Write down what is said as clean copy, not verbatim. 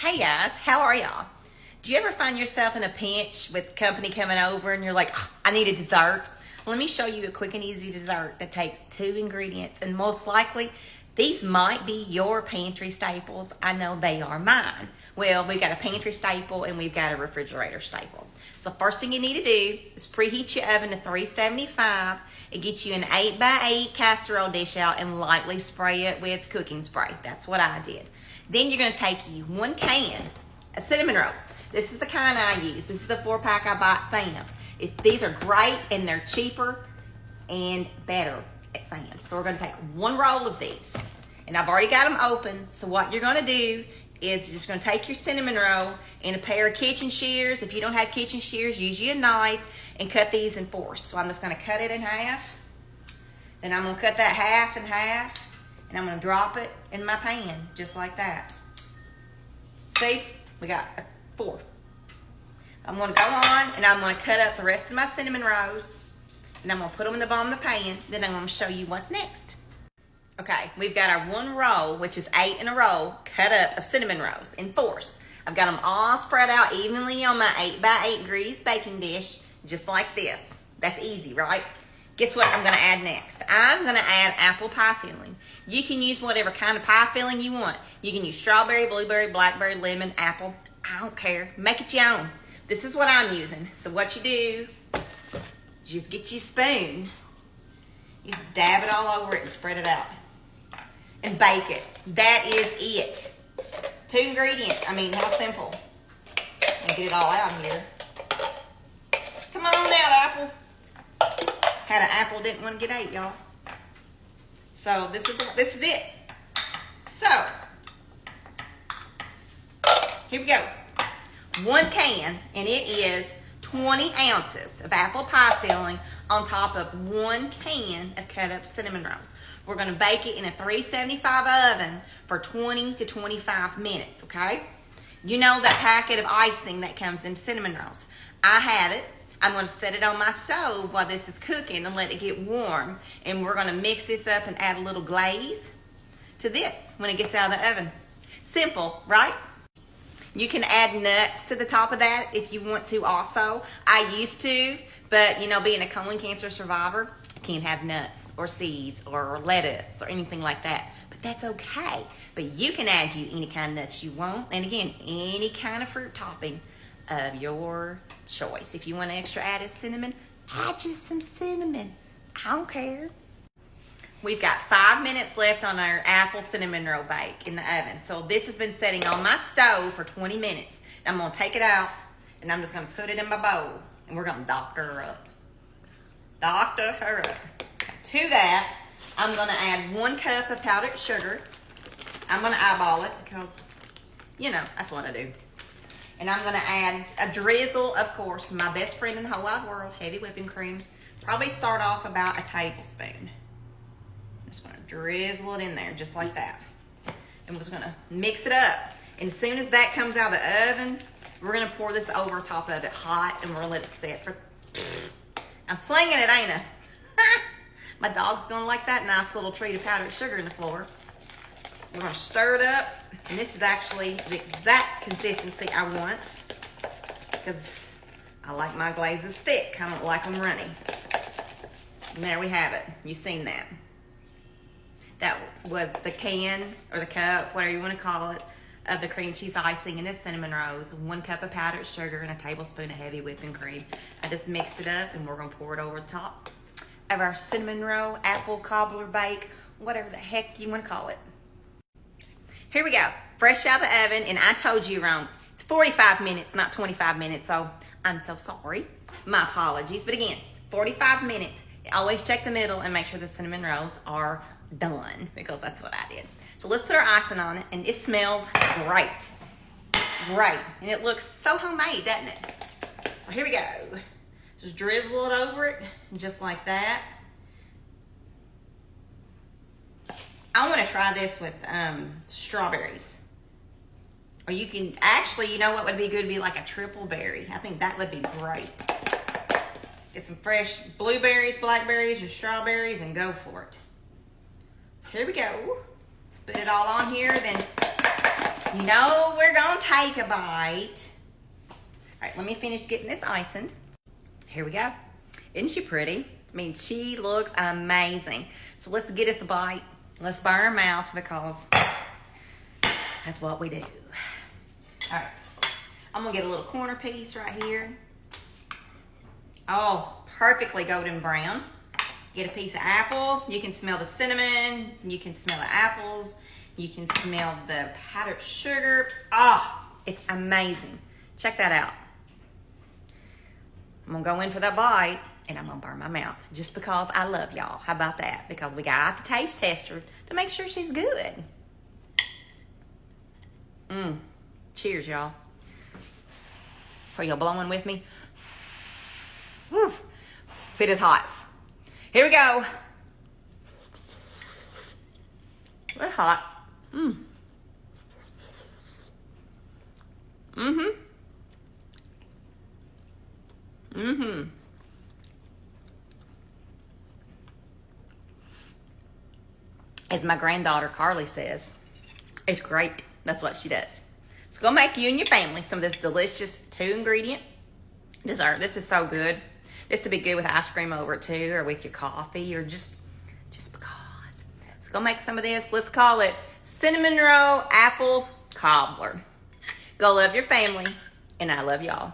Hey guys, how are y'all? Do you ever find yourself in a pinch with company coming over and you're like, "Oh, I need a dessert? Well, let me show you a quick and easy dessert that takes 2 ingredients, and most likely these might be your pantry staples. I know they are mine. Well, we've got a pantry staple and we've got a refrigerator staple. So first thing you need to do is preheat your oven to 375 and get you an 8x8 casserole dish out and lightly spray it with cooking spray. That's what I did. Then you're going to take you 1 can of cinnamon rolls. This is the kind I use. This is the 4-pack I bought at Sam's. These are great and they're cheaper and better at Sam's. So we're going to take 1 roll of these. And I've already got them open. So what you're going to do is you're just going to take your cinnamon roll and a pair of kitchen shears. If you don't have kitchen shears, use you a knife and cut these in 4s. So I'm just going to cut it in half. Then I'm going to cut that half in half. And I'm going to drop it in my pan, just like that. See? We got 4. I'm going to go on, and I'm going to cut up the rest of my cinnamon rolls. And I'm going to put them in the bottom of the pan. Then I'm going to show you what's next. Okay, we've got our 1 roll, which is 8 in a row, cut up of cinnamon rolls in 4s. I've got them all spread out evenly on my 8x8 greased baking dish, just like this. That's easy, right? Guess what I'm going to add next? I'm going to add apple pie filling. You can use whatever kind of pie filling you want. You can use strawberry, blueberry, blackberry, lemon, apple. I don't care. Make it your own. This is what I'm using. So what you do, just get your spoon. You just dab it all over it and spread it out. And bake it. That is it. 2 ingredients. I mean, how simple. And get it all out here. Come on out, apple. Had an apple, didn't want to get ate, y'all. So this is it. So here we go. 1 can, and it is 20 ounces of apple pie filling on top of 1 can of cut up cinnamon rolls. We're going to bake it in a 375 oven for 20 to 25 minutes, okay? You know that packet of icing that comes in cinnamon rolls. I have it. I'm going to set it on my stove while this is cooking and let it get warm. And we're going to mix this up and add a little glaze to this when it gets out of the oven. Simple, right? You can add nuts to the top of that if you want to also. I used to, but you know, being a colon cancer survivor, I can't have nuts or seeds or lettuce or anything like that. But that's okay. But you can add you any kind of nuts you want. And again, any kind of fruit topping of your choice. If you want extra added cinnamon, add just some cinnamon. I don't care. We've got 5 minutes left on our apple cinnamon roll bake in the oven. So this has been setting on my stove for 20 minutes. I'm going to take it out and I'm just going to put it in my bowl and we're going to doctor her up. Doctor her up. To that, I'm going to add 1 cup of powdered sugar. I'm going to eyeball it because, you know, that's what I do. And I'm going to add a drizzle, of course, my best friend in the whole wide world, heavy whipping cream. Probably start off about a tablespoon. I'm just going to drizzle it in there just like that. And we're just going to mix it up. And as soon as that comes out of the oven, we're going to pour this over top of it hot and we're going to let it set for... I'm slinging it, ain't I? My dog's going to like that nice little treat of powdered sugar in the floor. We're going to stir it up. And this is actually the exact consistency I want because I like my glazes thick. I don't like them runny. And there we have it. You've seen that. That was the can or the cup, whatever you want to call it, of the cream cheese icing and this cinnamon rolls, 1 cup of powdered sugar and a tablespoon of heavy whipping cream. I just mixed it up and we're going to pour it over the top of our cinnamon roll, apple cobbler bake, whatever the heck you want to call it. Here we go, fresh out of the oven, and I told you wrong. It's 45 minutes, not 25 minutes, so I'm so sorry. My apologies, but again, 45 minutes. Always check the middle and make sure the cinnamon rolls are done, because that's what I did. So let's put our icing on it, and it smells great. Great, and it looks so homemade, doesn't it? So here we go. Just drizzle it over it, just like that. I want to try this with strawberries. Or you can, actually, you know what would be good? Would be like a triple berry. I think that would be great. Get some fresh blueberries, blackberries, or strawberries and go for it. Here we go. Let's put it all on here. Then You know we're gonna take a bite. All right, let me finish getting this icing. Here we go. Isn't she pretty? I mean, she looks amazing. So let's get us a bite. Let's burn our mouth because that's what we do. All right, I'm gonna get a little corner piece right here. Oh, perfectly golden brown. Get a piece of apple. You can smell the cinnamon. You can smell the apples. You can smell the powdered sugar. Oh, it's amazing. Check that out. I'm gonna go in for that bite and I'm gonna burn my mouth just because I love y'all. How about that? Because we got to taste test her to make sure she's good. Cheers, y'all. Are y'all blowing with me? Whew. It is hot. Here we go. It's hot. As my granddaughter Carly says, it's great. That's what she does. It's gonna make you and your family some of this delicious 2-ingredient dessert. This is so good. This would be good with ice cream over it too, or with your coffee, or just because. So go make some of this. Let's call it Cinnamon Roll Apple Cobbler. Go love your family, and I love y'all.